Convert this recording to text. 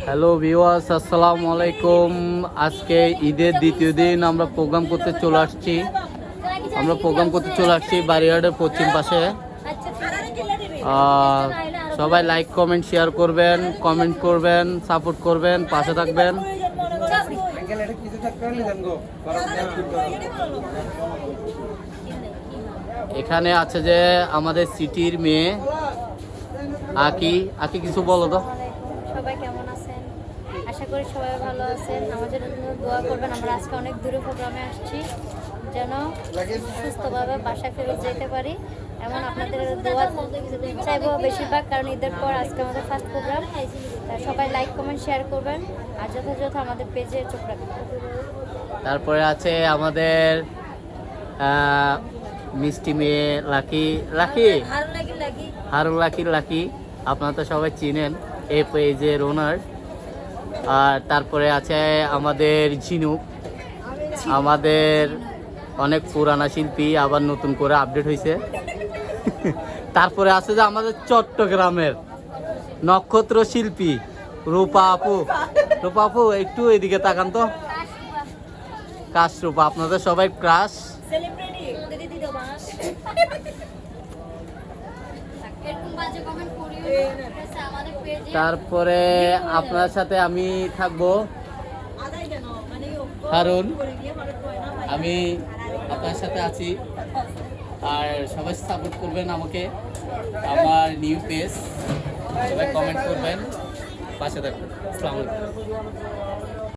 Hello viewers, আসসালামু আলাইকুম। আজকে ঈদের দ্বিতীয় দিন আমরা প্রোগ্রাম করতে চলে আসছি বাড়িয়াড়ের পশ্চিম পাশে। সবাই লাইক কমেন্ট শেয়ার করবেন, কমেন্ট করবেন, সাপোর্ট করবেন, পাশে থাকবেন। এখানে আছে যে আমাদের সিটির মেয়ে আকি কিছু বলো তো। সবাই কেমন আছেন? আশা করি সবাই ভালো আছেন। আমাদের জন্য দোয়া করবেন। আমরা আজকে অনেক দূরে প্রোগ্রামে আসছি, যেন সুস্থভাবে বাসায় ফেরত যেতে পারি, এমন আপনাদের দোয়া চাইবো বেশিরভাগ, কারণ ঈদের পর আজকে আমাদের ফার্স্ট প্রোগ্রাম। সবাই লাইক কমেন্ট শেয়ার করবেন আর যথাযথ আমাদের পেজে চোখ রাখবেন। তারপরে আছে আমাদের মিষ্টি মেয়ে লাকি। আপনারা তো সবাই চিনেন, এই পেজের ওনার। আর তারপরে আছে আমাদের ঝিনুক, আমাদের অনেক পুরানা শিল্পী, আবার নতুন করে আপডেট হয়েছে। তারপরে আছে যে আমাদের চট্টগ্রামের নক্ষত্র শিল্পী রূপা আপু একটু এদিকে তাকান তো। রূপা, আপনাদের সবাই ক্রাশ। তারপরে আপনার সাথে আমি থাকবো হারুন, আমি আপনার সাথে আছি। আর সবাই সাপোর্ট করবেন আমাকে, আমার নিউ পেজ, সবাই কমেন্ট করবেন, পাশে থাকবেন। আসসালামু আলাইকুম।